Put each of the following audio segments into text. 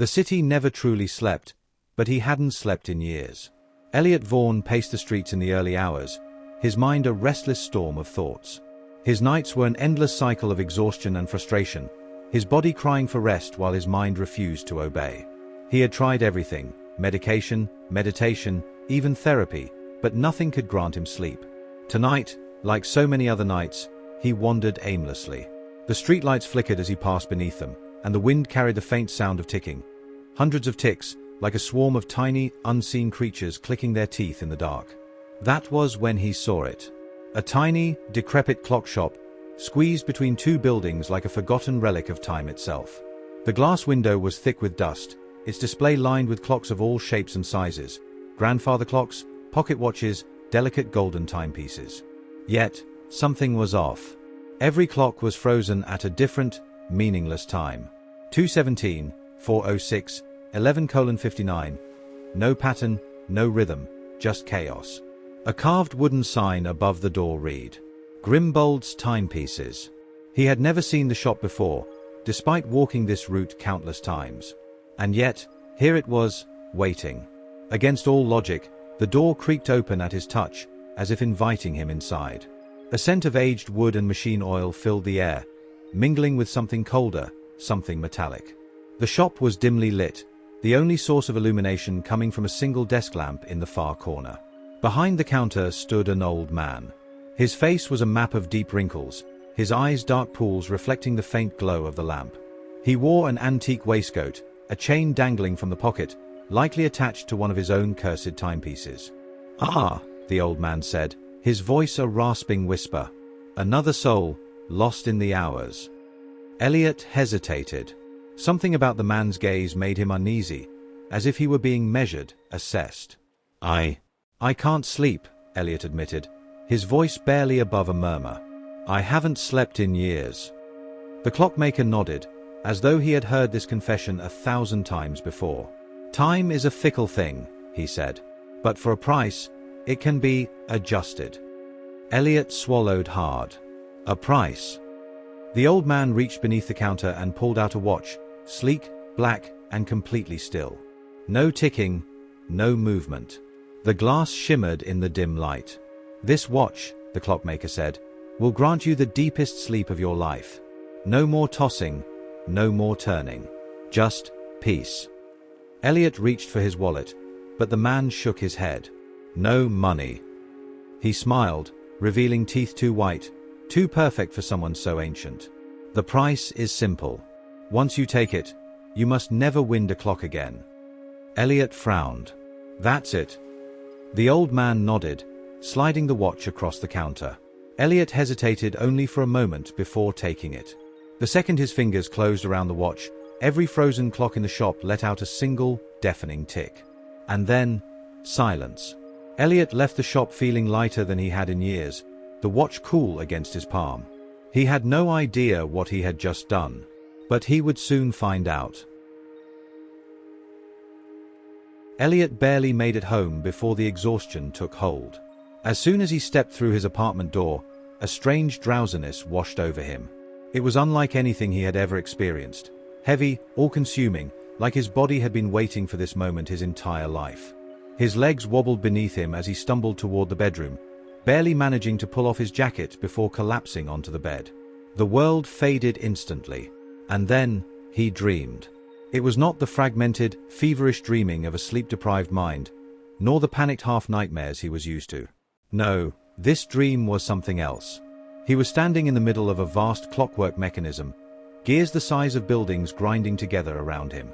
The city never truly slept, but he hadn't slept in years. Elliot Vaughan paced the streets in the early hours, his mind a restless storm of thoughts. His nights were an endless cycle of exhaustion and frustration, his body crying for rest while his mind refused to obey. He had tried everything: medication, meditation, even therapy, but nothing could grant him sleep. Tonight, like so many other nights, he wandered aimlessly. The streetlights flickered as he passed beneath them, and the wind carried the faint sound of ticking. Hundreds of ticks, like a swarm of tiny, unseen creatures clicking their teeth in the dark. That was when he saw it. A tiny, decrepit clock shop, squeezed between two buildings like a forgotten relic of time itself. The glass window was thick with dust, its display lined with clocks of all shapes and sizes: grandfather clocks, pocket watches, delicate golden timepieces. Yet, something was off. Every clock was frozen at a different, meaningless time. 2:17, 4:06, 11:59. No pattern, no rhythm, just chaos. A carved wooden sign above the door read, "Grimbold's Timepieces." He had never seen the shop before, despite walking this route countless times. And yet, here it was, waiting. Against all logic, the door creaked open at his touch, as if inviting him inside. A scent of aged wood and machine oil filled the air, mingling with something colder, something metallic. The shop was dimly lit, the only source of illumination coming from a single desk lamp in the far corner. Behind the counter stood an old man. His face was a map of deep wrinkles, his eyes dark pools reflecting the faint glow of the lamp. He wore an antique waistcoat, a chain dangling from the pocket, likely attached to one of his own cursed timepieces. "Ah," the old man said, his voice a rasping whisper. "Another soul, lost in the hours." Elliot hesitated. Something about the man's gaze made him uneasy, as if he were being measured, assessed. I can't sleep," Elliot admitted, his voice barely above a murmur. "I haven't slept in years." The clockmaker nodded, as though he had heard this confession 1,000 times before. "Time is a fickle thing," he said. "But for a price, it can be adjusted." Elliot swallowed hard. A price. The old man reached beneath the counter and pulled out a watch, sleek, black, and completely still. No ticking, no movement. The glass shimmered in the dim light. "This watch," the clockmaker said, "will grant you the deepest sleep of your life. No more tossing, no more turning. Just peace." Elliot reached for his wallet, but the man shook his head. "No money." He smiled, revealing teeth too white, too perfect for someone so ancient. "The price is simple. Once you take it, you must never wind a clock again." Elliot frowned. "That's it." The old man nodded, sliding the watch across the counter. Elliot hesitated only for a moment before taking it. The second his fingers closed around the watch, every frozen clock in the shop let out a single, deafening tick. And then, silence. Elliot left the shop feeling lighter than he had in years, the watch cool against his palm. He had no idea what he had just done, but he would soon find out. Elliot barely made it home before the exhaustion took hold. As soon as he stepped through his apartment door, a strange drowsiness washed over him. It was unlike anything he had ever experienced. Heavy, all-consuming, like his body had been waiting for this moment his entire life. His legs wobbled beneath him as he stumbled toward the bedroom, barely managing to pull off his jacket before collapsing onto the bed. The world faded instantly. And then, he dreamed. It was not the fragmented, feverish dreaming of a sleep-deprived mind, nor the panicked half-nightmares he was used to. No, this dream was something else. He was standing in the middle of a vast clockwork mechanism, gears the size of buildings grinding together around him.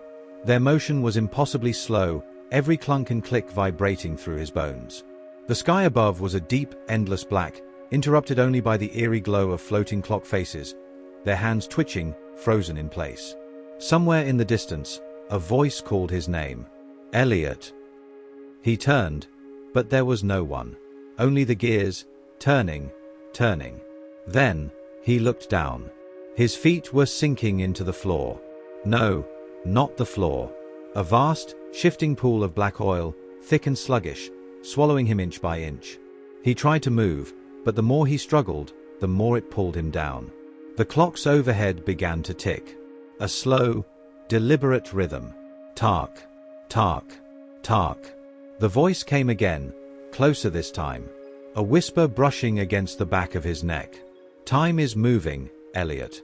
Their motion was impossibly slow, every clunk and click vibrating through his bones. The sky above was a deep, endless black, interrupted only by the eerie glow of floating clock faces, their hands twitching, frozen in place. Somewhere in the distance, a voice called his name. "Elliot." He turned, but there was no one. Only the gears, turning. Then, he looked down. His feet were sinking into the floor. No, not the floor. A vast, shifting pool of black oil, thick and sluggish, swallowing him inch by inch. He tried to move, but the more he struggled, the more it pulled him down. The clocks overhead began to tick. A slow, deliberate rhythm. "Tark, Tark, Tark." The voice came again, closer this time. A whisper brushing against the back of his neck. "Time is moving, Elliot."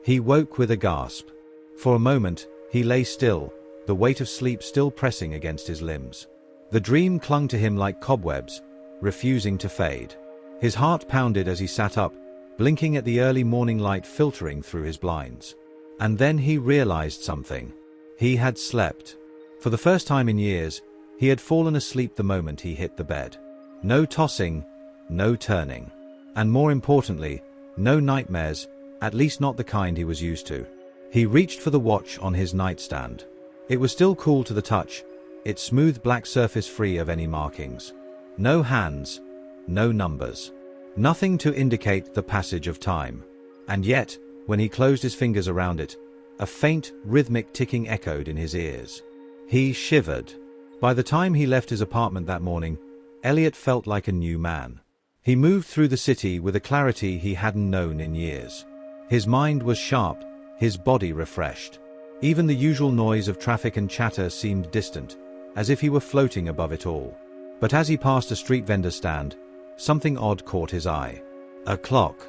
He woke with a gasp. For a moment, he lay still, the weight of sleep still pressing against his limbs. The dream clung to him like cobwebs, refusing to fade. His heart pounded as he sat up, blinking at the early morning light filtering through his blinds. And then he realized something. He had slept. For the first time in years, he had fallen asleep the moment he hit the bed. No tossing, no turning. And more importantly, no nightmares, at least not the kind he was used to. He reached for the watch on his nightstand. It was still cool to the touch, its smooth black surface free of any markings. No hands, no numbers. Nothing to indicate the passage of time. And yet, when he closed his fingers around it, a faint, rhythmic ticking echoed in his ears. He shivered. By the time he left his apartment that morning, Elliot felt like a new man. He moved through the city with a clarity he hadn't known in years. His mind was sharp, his body refreshed. Even the usual noise of traffic and chatter seemed distant, as if he were floating above it all. But as he passed a street vendor stand, something odd caught his eye. A clock.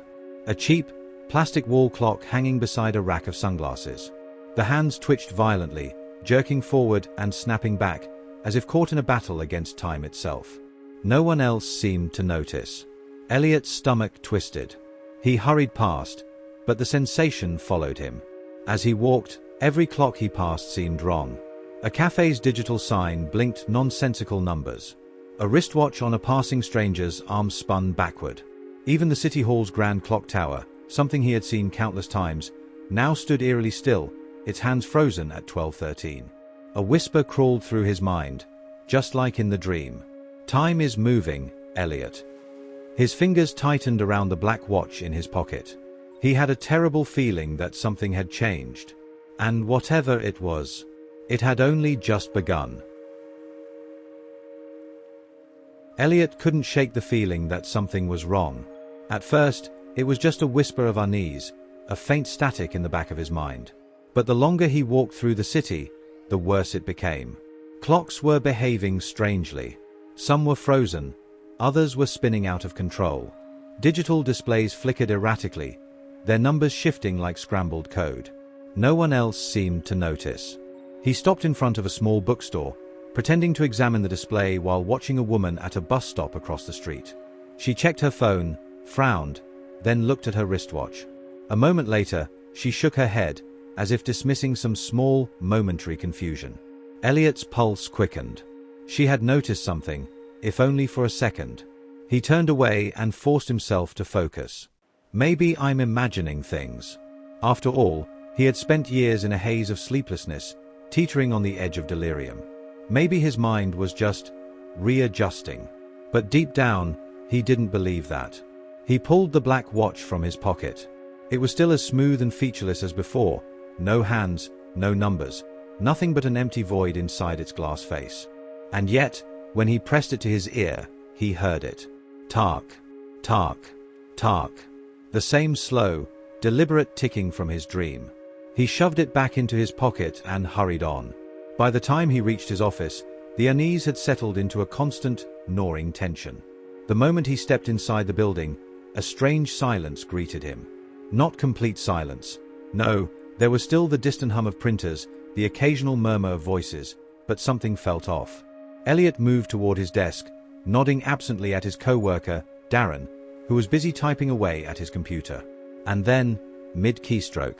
A cheap, plastic wall clock hanging beside a rack of sunglasses. The hands twitched violently, jerking forward and snapping back, as if caught in a battle against time itself. No one else seemed to notice. Elliot's stomach twisted. He hurried past, but the sensation followed him. As he walked, every clock he passed seemed wrong. A cafe's digital sign blinked nonsensical numbers. A wristwatch on a passing stranger's arm spun backward. Even the City Hall's grand clock tower, something he had seen countless times, now stood eerily still, its hands frozen at 12:13. A whisper crawled through his mind, just like in the dream. "Time is moving, Elliot." His fingers tightened around the black watch in his pocket. He had a terrible feeling that something had changed. And whatever it was, it had only just begun. Elliot couldn't shake the feeling that something was wrong. At first, it was just a whisper of unease, a faint static in the back of his mind. But the longer he walked through the city, the worse it became. Clocks were behaving strangely. Some were frozen, others were spinning out of control. Digital displays flickered erratically, their numbers shifting like scrambled code. No one else seemed to notice. He stopped in front of a small bookstore, pretending to examine the display while watching a woman at a bus stop across the street. She checked her phone, frowned, then looked at her wristwatch. A moment later, she shook her head, as if dismissing some small, momentary confusion. Elliot's pulse quickened. She had noticed something, if only for a second. He turned away and forced himself to focus. Maybe I'm imagining things. After all, he had spent years in a haze of sleeplessness, teetering on the edge of delirium. Maybe his mind was just readjusting. But deep down, he didn't believe that. He pulled the black watch from his pocket. It was still as smooth and featureless as before. No hands, no numbers, nothing but an empty void inside its glass face. And yet, when he pressed it to his ear, he heard it. Tark, Tark, Tark. The same slow, deliberate ticking from his dream. He shoved it back into his pocket and hurried on. By the time he reached his office, the unease had settled into a constant, gnawing tension. The moment he stepped inside the building, a strange silence greeted him. Not complete silence. No, there was still the distant hum of printers, the occasional murmur of voices, but something felt off. Elliot moved toward his desk, nodding absently at his co-worker, Darren, who was busy typing away at his computer. And then, mid-keystroke,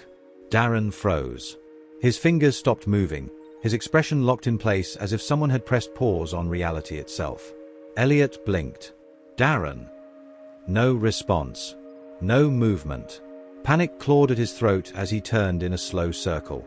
Darren froze. His fingers stopped moving, his expression locked in place as if someone had pressed pause on reality itself. Elliot blinked. Darren. No response. No movement. Panic clawed at his throat as he turned in a slow circle.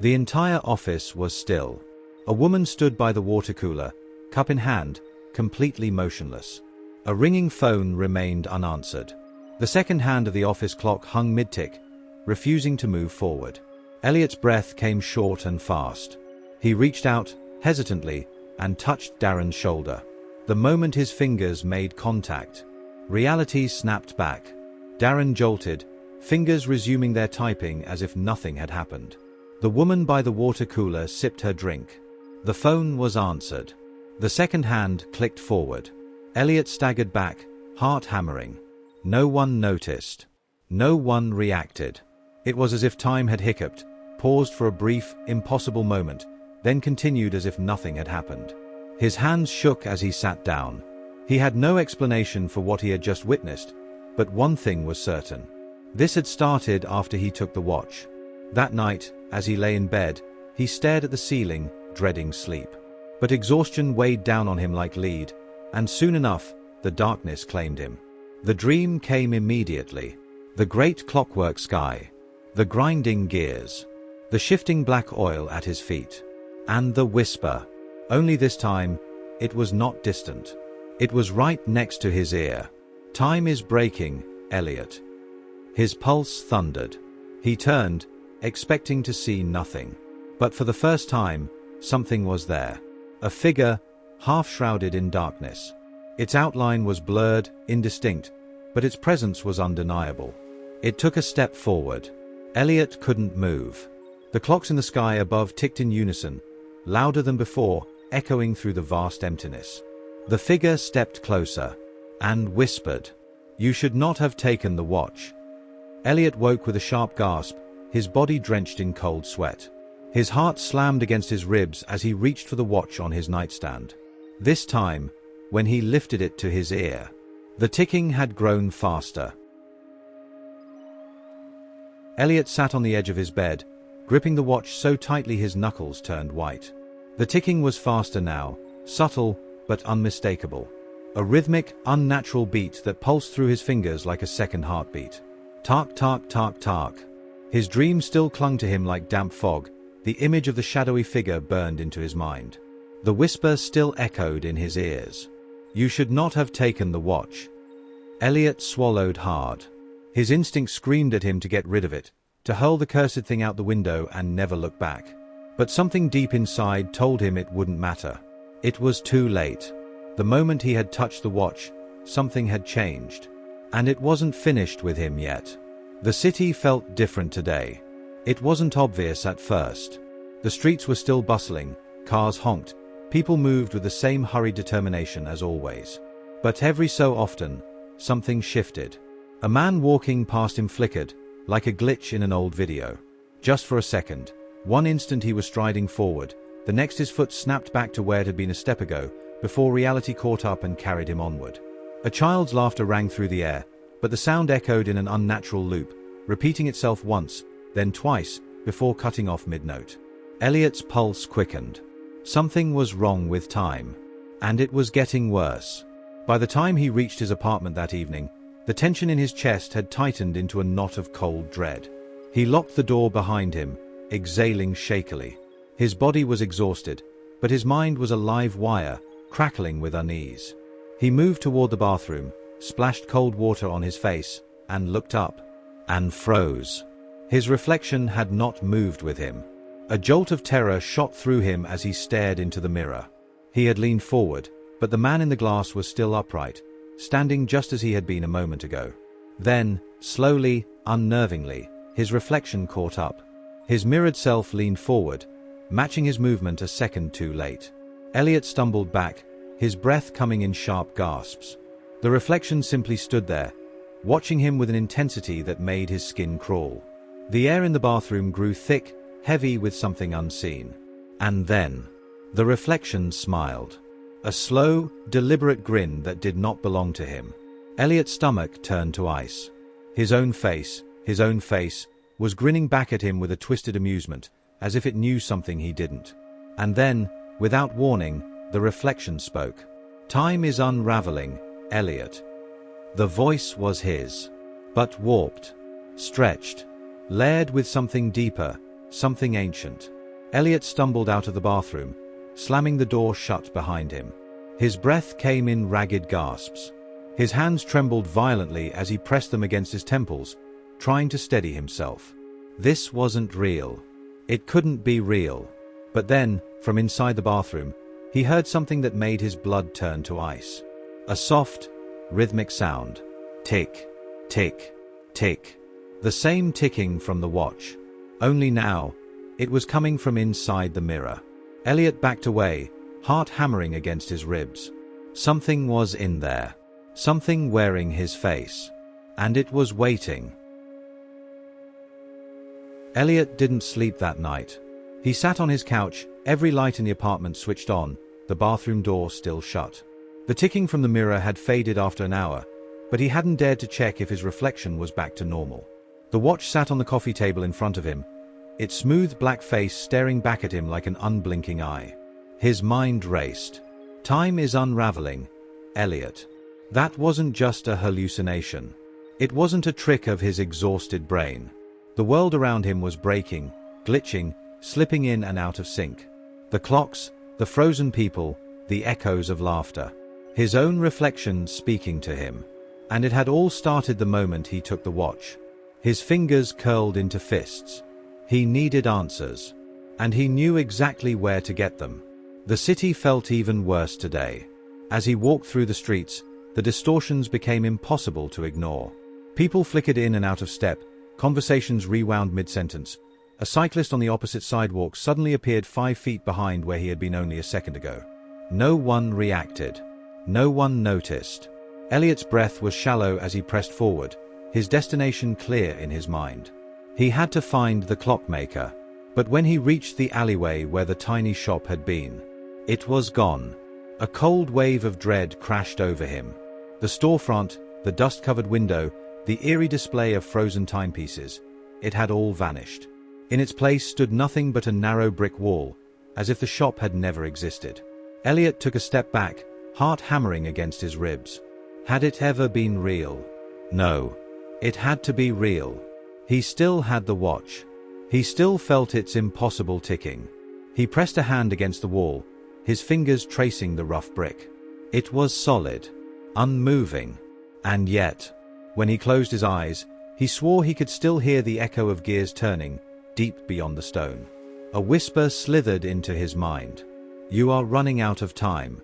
The entire office was still. A woman stood by the water cooler, cup in hand, completely motionless. A ringing phone remained unanswered. The second hand of the office clock hung mid-tick, refusing to move forward. Elliot's breath came short and fast. He reached out, hesitantly, and touched Darren's shoulder. The moment his fingers made contact, reality snapped back. Darren jolted, fingers resuming their typing as if nothing had happened. The woman by the water cooler sipped her drink. The phone was answered. The second hand clicked forward. Elliot staggered back, heart hammering. No one noticed. No one reacted. It was as if time had hiccuped, paused for a brief, impossible moment, then continued as if nothing had happened. His hands shook as he sat down. He had no explanation for what he had just witnessed, but one thing was certain. This had started after he took the watch. That night, as he lay in bed, he stared at the ceiling, dreading sleep. But exhaustion weighed down on him like lead, and soon enough, the darkness claimed him. The dream came immediately. The great clockwork sky, the grinding gears, the shifting black oil at his feet, and the whisper. Only this time, it was not distant. It was right next to his ear. Time is breaking, Elliot. His pulse thundered. He turned, expecting to see nothing. But for the first time, something was there. A figure, half-shrouded in darkness. Its outline was blurred, indistinct, but its presence was undeniable. It took a step forward. Elliot couldn't move. The clocks in the sky above ticked in unison, louder than before, echoing through the vast emptiness. The figure stepped closer and whispered, "You should not have taken the watch." Elliot woke with a sharp gasp, his body drenched in cold sweat. His heart slammed against his ribs as he reached for the watch on his nightstand. This time, when he lifted it to his ear, the ticking had grown faster. Elliot sat on the edge of his bed, gripping the watch so tightly his knuckles turned white. The ticking was faster now, subtle but unmistakable. A rhythmic, unnatural beat that pulsed through his fingers like a second heartbeat. Tark, tark, tark, tark. His dream still clung to him like damp fog. The image of the shadowy figure burned into his mind. The whisper still echoed in his ears. "You should not have taken the watch." Elliot swallowed hard. His instinct screamed at him to get rid of it, to hurl the cursed thing out the window and never look back. But something deep inside told him it wouldn't matter. It was too late. The moment he had touched the watch, something had changed. And it wasn't finished with him yet. The city felt different today. It wasn't obvious at first. The streets were still bustling, cars honked, people moved with the same hurried determination as always. But every so often, something shifted. A man walking past him flickered, like a glitch in an old video. Just for a second. One instant he was striding forward, the next his foot snapped back to where it had been a step ago, before reality caught up and carried him onward. A child's laughter rang through the air, but the sound echoed in an unnatural loop, repeating itself once, then twice, before cutting off mid-note. Elliot's pulse quickened. Something was wrong with time. And it was getting worse. By the time he reached his apartment that evening, the tension in his chest had tightened into a knot of cold dread. He locked the door behind him, exhaling shakily. His body was exhausted, but his mind was a live wire, crackling with unease. He moved toward the bathroom, splashed cold water on his face, and looked up. And froze. His reflection had not moved with him. A jolt of terror shot through him as he stared into the mirror. He had leaned forward, but the man in the glass was still upright, standing just as he had been a moment ago. Then, slowly, unnervingly, his reflection caught up. His mirrored self leaned forward, matching his movement a second too late. Elliot stumbled back, his breath coming in sharp gasps. The reflection simply stood there, watching him with an intensity that made his skin crawl. The air in the bathroom grew thick, heavy with something unseen. And then, the reflection smiled. A slow, deliberate grin that did not belong to him. Elliot's stomach turned to ice. His own face, was grinning back at him with a twisted amusement, as if it knew something he didn't. And then, without warning, the reflection spoke. "Time is unraveling, Elliot." The voice was his, but warped, stretched, layered with something deeper, something ancient. Elliot stumbled out of the bathroom, slamming the door shut behind him. His breath came in ragged gasps. His hands trembled violently as he pressed them against his temples, trying to steady himself. This wasn't real. It couldn't be real. But then, from inside the bathroom, he heard something that made his blood turn to ice. A soft, rhythmic sound. Tick, tick, tick. The same ticking from the watch. Only now, It was coming from inside the mirror. Elliot backed away, heart hammering against his ribs. Something was in there. Something wearing his face. And it was waiting. Elliot didn't sleep that night. He sat on his couch, every light in the apartment switched on, the bathroom door still shut. The ticking from the mirror had faded after an hour, but he hadn't dared to check if his reflection was back to normal. The watch sat on the coffee table in front of him, its smooth black face staring back at him like an unblinking eye. His mind raced. Time is unraveling, Elliot. That wasn't just a hallucination. It wasn't a trick of his exhausted brain. The world around him was breaking, glitching, slipping in and out of sync. The clocks, the frozen people, the echoes of laughter. His own reflection speaking to him. And it had all started the moment he took the watch. His fingers curled into fists. He needed answers. And he knew exactly where to get them. The city felt even worse today. As he walked through the streets, the distortions became impossible to ignore. People flickered in and out of step, conversations rewound mid-sentence. A cyclist on the opposite sidewalk suddenly appeared 5 feet behind where he had been only a second ago. No one reacted. No one noticed. Elliot's breath was shallow as he pressed forward, his destination clear in his mind. He had to find the Clockmaker. But when he reached the alleyway where the tiny shop had been, it was gone. A cold wave of dread crashed over him. The storefront, the dust-covered window, the eerie display of frozen timepieces, it had all vanished. In its place stood nothing but a narrow brick wall, as if the shop had never existed. Elliot took a step back, heart hammering against his ribs. Had it ever been real? No. It had to be real. He still had the watch. He still felt its impossible ticking. He pressed a hand against the wall, his fingers tracing the rough brick. It was solid, unmoving. And yet, when he closed his eyes, he swore he could still hear the echo of gears turning, deep beyond the stone. A whisper slithered into his mind. "You are running out of time."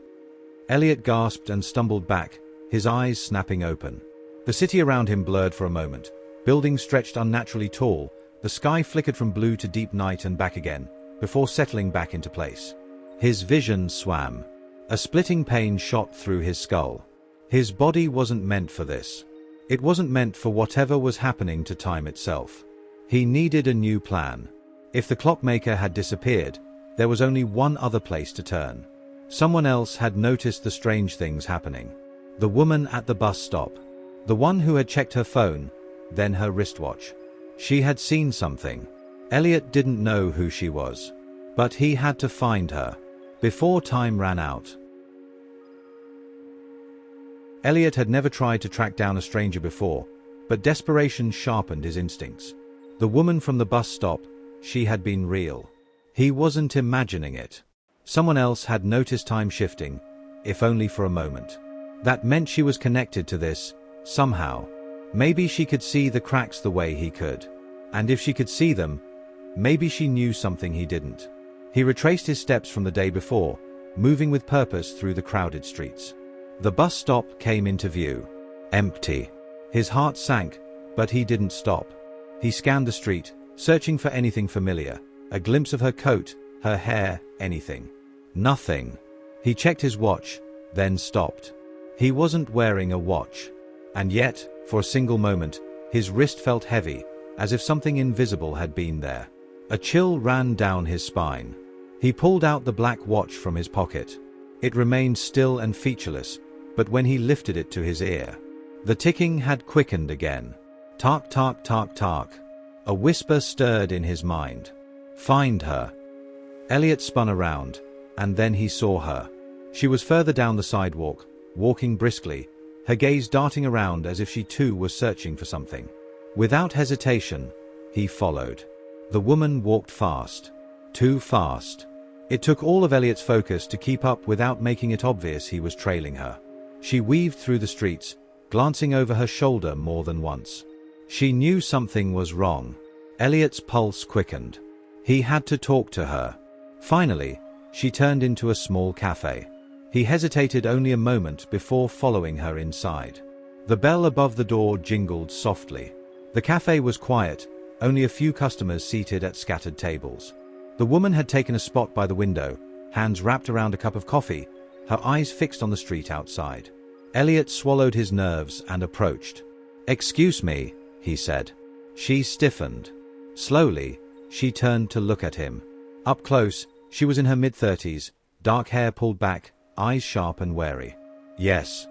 Elliot gasped and stumbled back, his eyes snapping open. The city around him blurred for a moment. Buildings stretched unnaturally tall, the sky flickered from blue to deep night and back again, before settling back into place. His vision swam. A splitting pain shot through his skull. His body wasn't meant for this. It wasn't meant for whatever was happening to time itself. He needed a new plan. If the Clockmaker had disappeared, there was only one other place to turn. Someone else had noticed the strange things happening. The woman at the bus stop. The one who had checked her phone, then her wristwatch. She had seen something. Elliot didn't know who she was. But he had to find her. Before time ran out. Elliot had never tried to track down a stranger before, but desperation sharpened his instincts. The woman from the bus stop, she had been real. He wasn't imagining it. Someone else had noticed time shifting, if only for a moment. That meant she was connected to this, somehow. Maybe she could see the cracks the way he could. And if she could see them, maybe she knew something he didn't. He retraced his steps from the day before, moving with purpose through the crowded streets. The bus stop came into view. Empty. His heart sank, but he didn't stop. He scanned the street, searching for anything familiar. A glimpse of her coat, her hair, anything. Nothing. He checked his watch, then stopped. He wasn't wearing a watch. And yet, for a single moment, his wrist felt heavy, as if something invisible had been there. A chill ran down his spine. He pulled out the black watch from his pocket. It remained still and featureless, but when he lifted it to his ear, the ticking had quickened again. Tark, tark, tark, tark. A whisper stirred in his mind. Find her. Elliot spun around, and then he saw her. She was further down the sidewalk, walking briskly, her gaze darting around as if she too was searching for something. Without hesitation, he followed. The woman walked fast. Too fast. It took all of Elliot's focus to keep up without making it obvious he was trailing her. She weaved through the streets, glancing over her shoulder more than once. She knew something was wrong. Elliot's pulse quickened. He had to talk to her. Finally, she turned into a small cafe. He hesitated only a moment before following her inside. The bell above the door jingled softly. The cafe was quiet, only a few customers seated at scattered tables. The woman had taken a spot by the window, hands wrapped around a cup of coffee, her eyes fixed on the street outside. Elliot swallowed his nerves and approached. "Excuse me," he said. She stiffened. Slowly, she turned to look at him. Up close, she was in her mid-30s, dark hair pulled back, eyes sharp and wary. "Yes."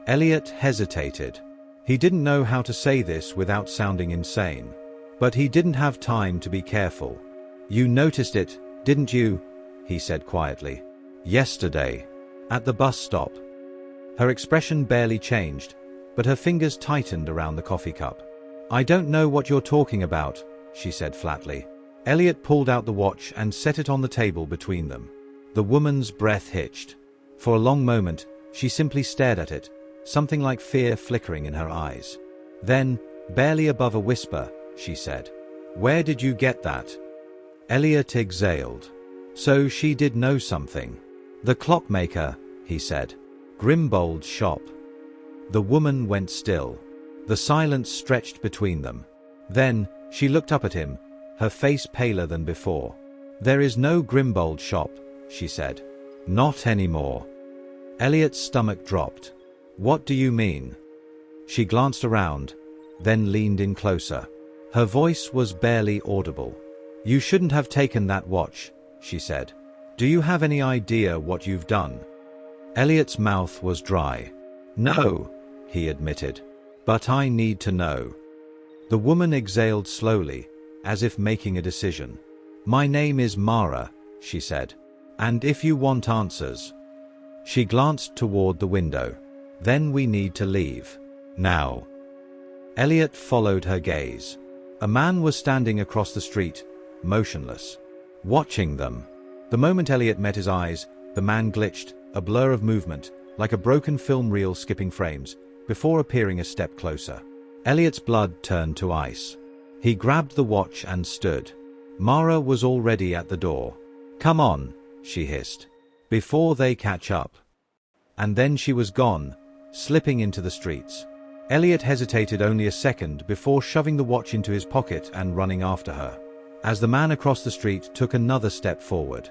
Elliot hesitated. He didn't know how to say this without sounding insane. But he didn't have time to be careful. "You noticed it, didn't you?" he said quietly. "Yesterday. At the bus stop." Her expression barely changed, but her fingers tightened around the coffee cup. "I don't know what you're talking about," she said flatly. Elliot pulled out the watch and set it on the table between them. The woman's breath hitched. For a long moment, she simply stared at it, something like fear flickering in her eyes. Then, barely above a whisper, she said, "Where did you get that?" Elliot exhaled. So she did know something. "The Clockmaker," he said. "Grimbold's shop." The woman went still. The silence stretched between them. Then, she looked up at him, her face paler than before. "There is no Grimbold shop," she said. "Not anymore." Elliot's stomach dropped. "What do you mean?" She glanced around, then leaned in closer. Her voice was barely audible. "You shouldn't have taken that watch," she said. "Do you have any idea what you've done?" Elliot's mouth was dry. "No," he admitted. "But I need to know." The woman exhaled slowly, as if making a decision. "My name is Mara," she said. "And if you want answers." She glanced toward the window. "Then we need to leave. Now." Elliot followed her gaze. A man was standing across the street, motionless, watching them. The moment Elliot met his eyes, the man glitched, a blur of movement, like a broken film reel skipping frames, before appearing a step closer. Elliot's blood turned to ice. He grabbed the watch and stood. Mara was already at the door. "Come on," she hissed, "before they catch up." And then she was gone, slipping into the streets. Elliot hesitated only a second before shoving the watch into his pocket and running after her, as the man across the street took another step forward.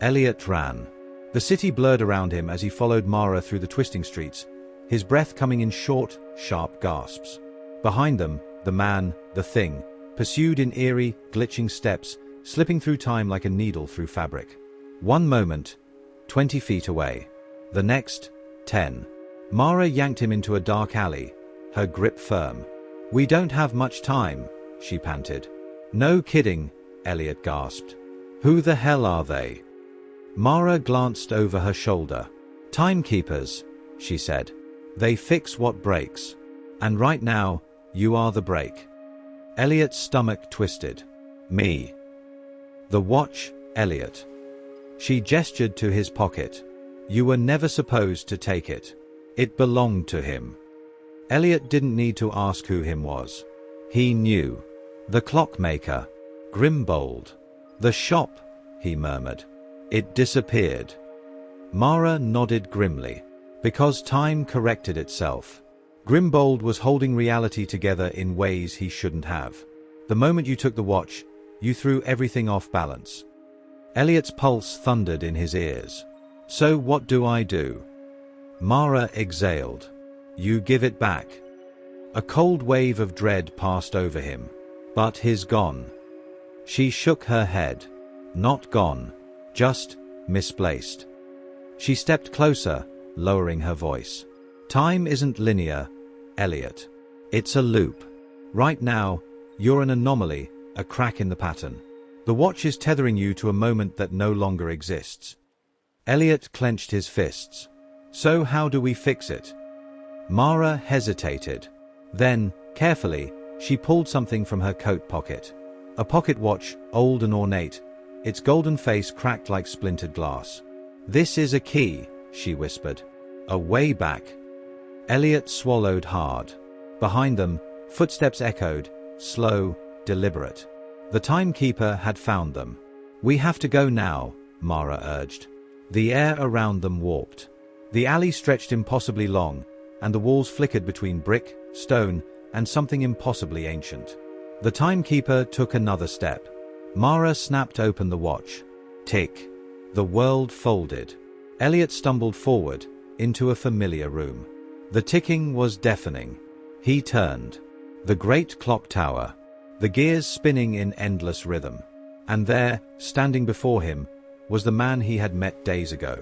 Elliot ran. The city blurred around him as he followed Mara through the twisting streets, his breath coming in short, sharp gasps. Behind them, the man, the thing, pursued in eerie, glitching steps, slipping through time like a needle through fabric. One moment, 20 feet away. The next, 10. Mara yanked him into a dark alley, her grip firm. "We don't have much time," she panted. "No kidding," Elliot gasped. "Who the hell are they?" Mara glanced over her shoulder. "Timekeepers," she said. "They fix what breaks. And right now, you are the break." Elliot's stomach twisted. "Me." "The watch, Elliot." She gestured to his pocket. "You were never supposed to take it. It belonged to him." Elliot didn't need to ask who him was. He knew. "The Clockmaker. Grimbold. The shop," he murmured. "It disappeared." Mara nodded grimly. Because time corrected itself. Grimbold was holding reality together in ways he shouldn't have. The moment you took the watch, you threw everything off balance. Elliot's pulse thundered in his ears. "So what do I do?" Mara exhaled. "You give it back." A cold wave of dread passed over him. "But he's gone." She shook her head. "Not gone. Just misplaced." She stepped closer, lowering her voice. "Time isn't linear, Elliot. It's a loop. Right now, you're an anomaly, a crack in the pattern. The watch is tethering you to a moment that no longer exists." Elliot clenched his fists. "So how do we fix it?" Mara hesitated. Then, carefully, she pulled something from her coat pocket. A pocket watch, old and ornate, its golden face cracked like splintered glass. "This is a key," she whispered. "A way back." Elliot swallowed hard. Behind them, footsteps echoed, slow, deliberate. The timekeeper had found them. "We have to go now," Mara urged. The air around them warped. The alley stretched impossibly long, and the walls flickered between brick, stone, and something impossibly ancient. The timekeeper took another step. Mara snapped open the watch. Tick. The world folded. Elliot stumbled forward, into a familiar room. The ticking was deafening. He turned. The great clock tower. The gears spinning in endless rhythm. And there, standing before him, was the man he had met days ago.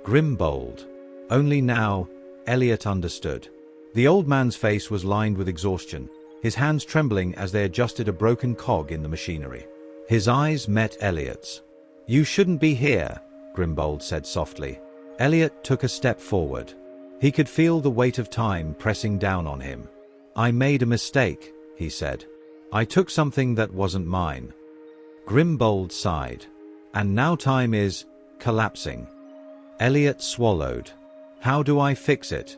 Grimbold. Only now, Elliot understood. The old man's face was lined with exhaustion, his hands trembling as they adjusted a broken cog in the machinery. His eyes met Elliot's. "You shouldn't be here," Grimbold said softly. Elliot took a step forward. He could feel the weight of time pressing down on him. "I made a mistake," he said. "I took something that wasn't mine." Grimbold sighed. "And now time is collapsing." Elliot swallowed. "How do I fix it?"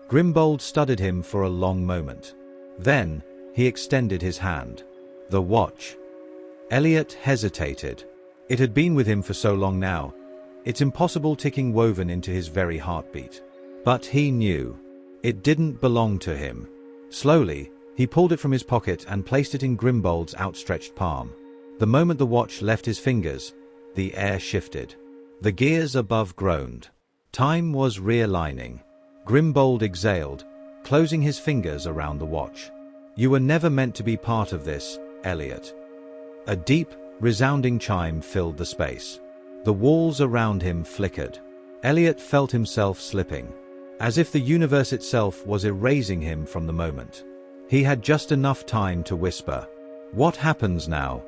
Grimbold studied him for a long moment. Then, he extended his hand. The watch. Elliot hesitated. It had been with him for so long now, its impossible ticking woven into his very heartbeat. But he knew. It didn't belong to him. Slowly, he pulled it from his pocket and placed it in Grimbold's outstretched palm. The moment the watch left his fingers, the air shifted. The gears above groaned. Time was realigning. Grimbold exhaled, closing his fingers around the watch. "You were never meant to be part of this, Elliot." A deep, resounding chime filled the space. The walls around him flickered. Elliot felt himself slipping, as if the universe itself was erasing him from the moment. He had just enough time to whisper, "What happens now?"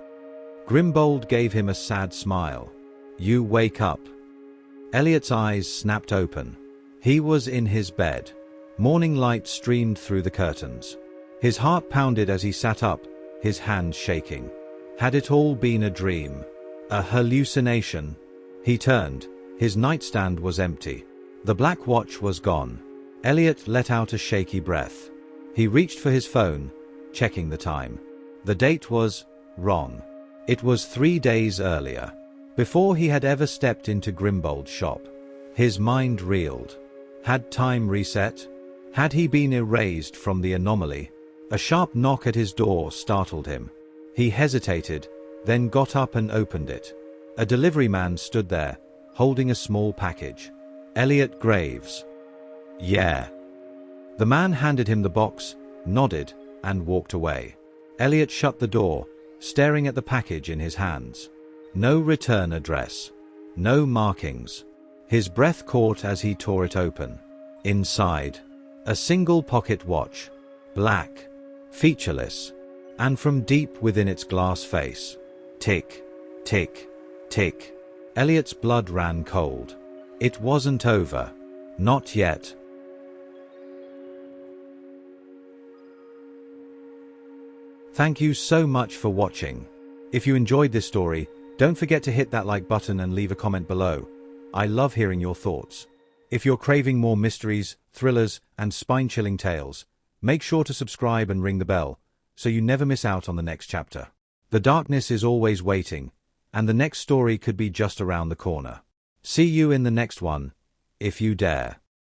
Grimbold gave him a sad smile. "You wake up." Elliot's eyes snapped open. He was in his bed. Morning light streamed through the curtains. His heart pounded as he sat up, his hands shaking. Had it all been a dream? A hallucination? He turned. His nightstand was empty. The black watch was gone. Elliot let out a shaky breath. He reached for his phone, checking the time. The date was wrong. It was 3 days earlier, before he had ever stepped into Grimbold's shop. His mind reeled. Had time reset? Had he been erased from the anomaly? A sharp knock at his door startled him. He hesitated, then got up and opened it. A delivery man stood there, holding a small package. Elliot Graves. "Yeah." The man handed him the box, nodded, and walked away. Elliot shut the door, staring at the package in his hands. No return address. No markings. His breath caught as he tore it open. Inside, a single pocket watch. Black. Featureless. And from deep within its glass face. Tick. Tick. Tick. Elliot's blood ran cold. It wasn't over. Not yet. Thank you so much for watching. If you enjoyed this story, don't forget to hit that like button and leave a comment below. I love hearing your thoughts. If you're craving more mysteries, thrillers, and spine-chilling tales, make sure to subscribe and ring the bell, so you never miss out on the next chapter. The darkness is always waiting, and the next story could be just around the corner. See you in the next one, if you dare.